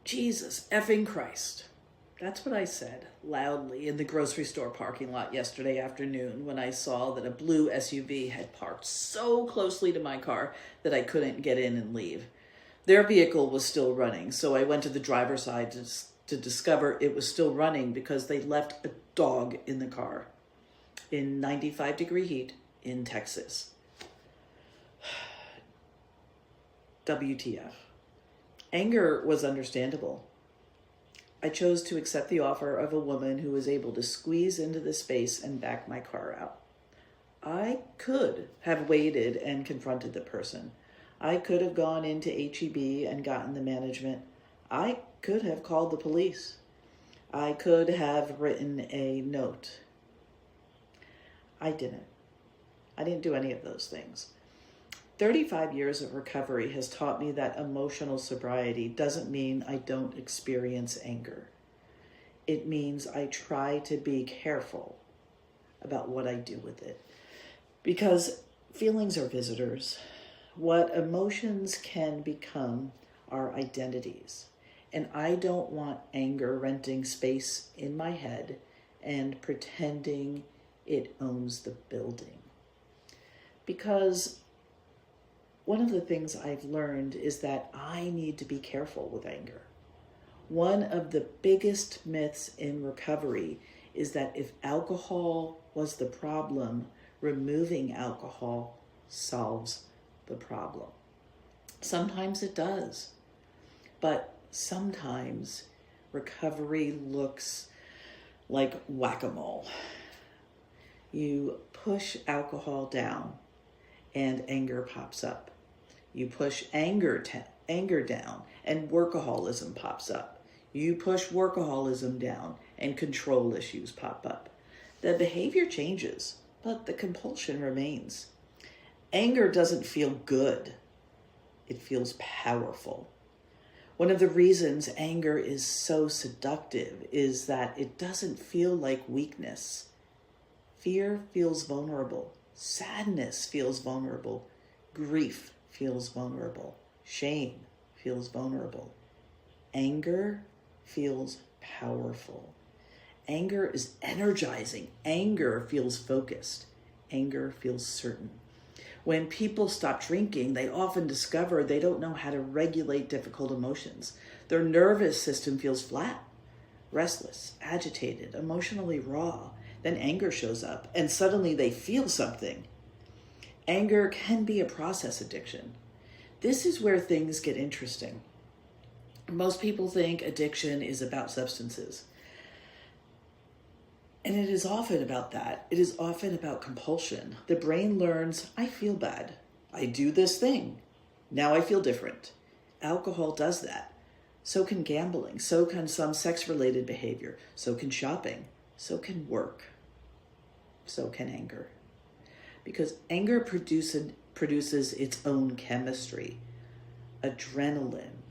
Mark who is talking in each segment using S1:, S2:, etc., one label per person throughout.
S1: Jesus effing Christ. That's what I said loudly in the grocery store parking lot yesterday afternoon when I saw that a blue SUV had parked so closely to my car that I couldn't get in and leave. Their vehicle was still running, so I went to the driver's side to discover it was still running because they left a dog in the car in 95-degree heat in Texas. WTF. Anger was understandable. I chose to accept the offer of a woman who was able to squeeze into the space and back my car out. I could have waited and confronted the person. I could have gone into HEB and gotten the management. I could have called the police. I could have written a note. I didn't. I didn't do any of those things. 35 years of recovery has taught me that emotional sobriety doesn't mean I don't experience anger. It means I try to be careful about what I do with it. Because feelings are visitors. What emotions can become are identities. And I don't want anger renting space in my head and pretending it owns the building. Because one of the things I've learned is that I need to be careful with anger. One of the biggest myths in recovery is that if alcohol was the problem, removing alcohol solves the problem. Sometimes it does, but sometimes recovery looks like whack-a-mole. You push alcohol down and anger pops up. You push anger down and workaholism pops up. You push workaholism down and control issues pop up. The behavior changes, but the compulsion remains. Anger doesn't feel good. It feels powerful. One of the reasons anger is so seductive is that it doesn't feel like weakness. Fear feels vulnerable. Sadness feels vulnerable. Grief feels vulnerable. Shame feels vulnerable. Anger feels powerful. Anger is energizing. Anger feels focused. Anger feels certain. When people stop drinking, they often discover they don't know how to regulate difficult emotions. Their nervous system feels flat, restless, agitated, emotionally raw. Then anger shows up and suddenly they feel something. Anger can be a process addiction. This is where things get interesting. Most people think addiction is about substances. And it is often about that. It is often about compulsion. The brain learns, I feel bad. I do this thing. Now I feel different. Alcohol does that. So can gambling. So can some sex-related behavior. So can shopping. So can work. So can anger. Because anger produces its own chemistry. Adrenaline,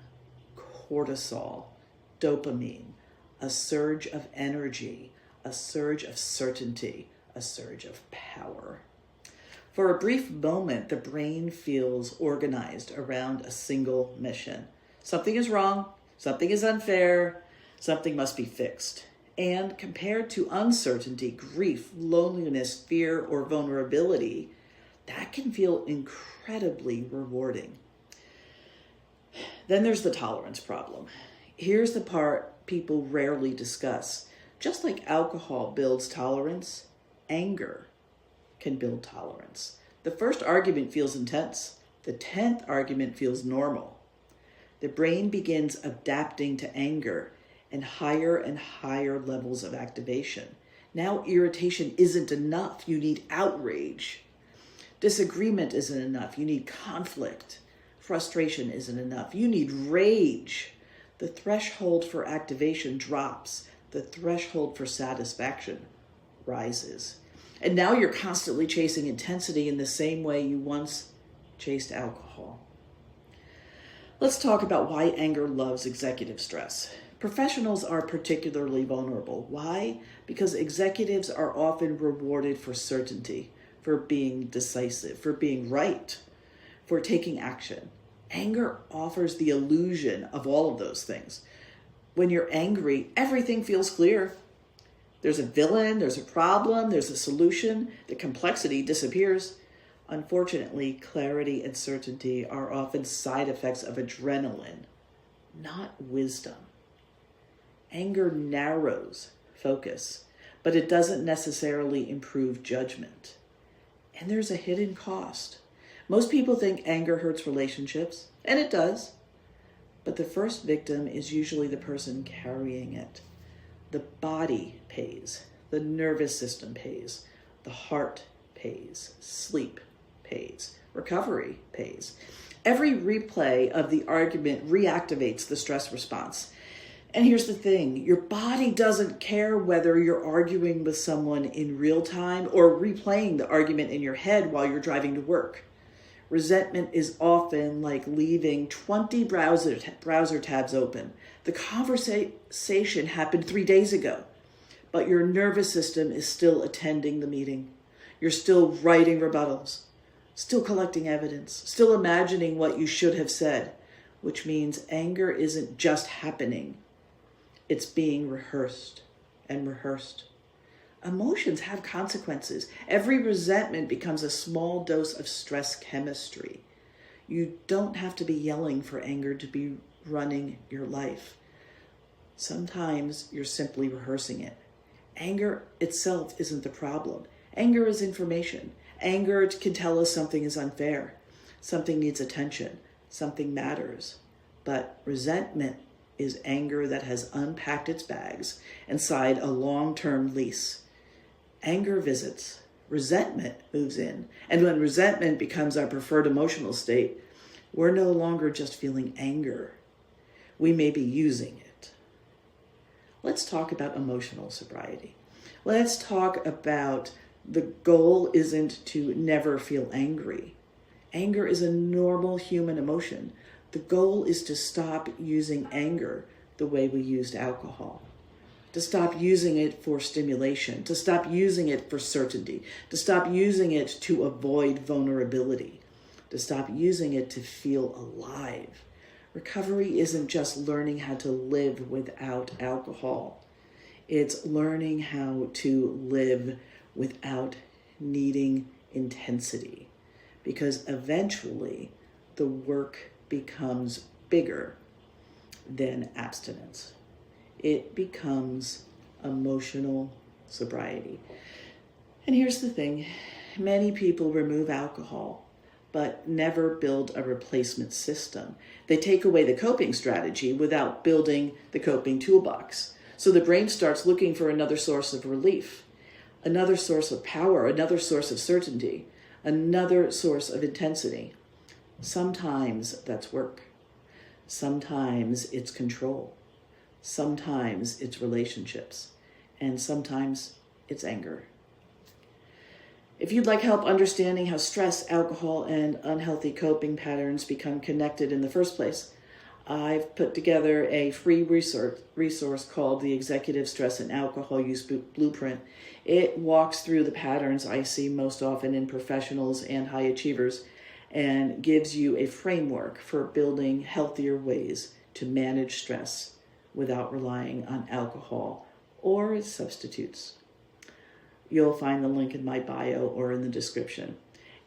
S1: cortisol, dopamine, a surge of energy, a surge of certainty, a surge of power. For a brief moment, the brain feels organized around a single mission. Something is wrong, something is unfair, something must be fixed. And compared to uncertainty, grief, loneliness, fear, or vulnerability, that can feel incredibly rewarding. Then there's the tolerance problem. Here's the part people rarely discuss. Just like alcohol builds tolerance, anger can build tolerance. The first argument feels intense. The 10th argument feels normal. The brain begins adapting to anger and higher levels of activation. Now irritation isn't enough. You need outrage. Disagreement isn't enough. You need conflict. Frustration isn't enough. You need rage. The threshold for activation drops. The threshold for satisfaction rises. And now you're constantly chasing intensity in the same way you once chased alcohol. Let's talk about why anger loves executive stress. Professionals are particularly vulnerable. Why? Because executives are often rewarded for certainty, for being decisive, for being right, for taking action. Anger offers the illusion of all of those things. When you're angry, everything feels clear. There's a villain, there's a problem, there's a solution. The complexity disappears. Unfortunately, clarity and certainty are often side effects of adrenaline, not wisdom. Anger narrows focus, but it doesn't necessarily improve judgment. And there's a hidden cost. Most people think anger hurts relationships, and it does. But the first victim is usually the person carrying it. The body pays, the nervous system pays, the heart pays, sleep pays, recovery pays. Every replay of the argument reactivates the stress response. And here's the thing, your body doesn't care whether you're arguing with someone in real time or replaying the argument in your head while you're driving to work. Resentment is often like leaving 20 browser tabs open. The conversation happened 3 days ago, but your nervous system is still attending the meeting. You're still writing rebuttals, still collecting evidence, still imagining what you should have said, which means anger isn't just happening. It's being rehearsed and rehearsed. Emotions have consequences. Every resentment becomes a small dose of stress chemistry. You don't have to be yelling for anger to be running your life. Sometimes you're simply rehearsing it. Anger itself isn't the problem. Anger is information. Anger can tell us something is unfair, something needs attention, something matters. But resentment is anger that has unpacked its bags and signed a long-term lease. Anger visits, resentment moves in. And when resentment becomes our preferred emotional state, we're no longer just feeling anger. We may be using it. Let's talk about emotional sobriety. Let's talk about the goal isn't to never feel angry. Anger is a normal human emotion. The goal is to stop using anger the way we used alcohol, to stop using it for stimulation, to stop using it for certainty, to stop using it to avoid vulnerability, to stop using it to feel alive. Recovery isn't just learning how to live without alcohol. It's learning how to live without needing intensity, because eventually the work becomes bigger than abstinence. It becomes emotional sobriety. And here's the thing, many people remove alcohol, but never build a replacement system. They take away the coping strategy without building the coping toolbox. So the brain starts looking for another source of relief, another source of power, another source of certainty, another source of intensity. Sometimes that's work. Sometimes it's control. Sometimes it's relationships. And sometimes it's anger. If you'd like help understanding how stress, alcohol, and unhealthy coping patterns become connected in the first place, I've put together a free resource called the Executive Stress and Alcohol Use Blueprint. It walks through the patterns I see most often in professionals and high achievers and gives you a framework for building healthier ways to manage stress without relying on alcohol or its substitutes. You'll find the link in my bio or in the description.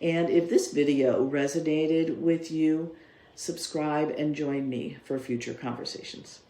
S1: And if this video resonated with you, subscribe and join me for future conversations.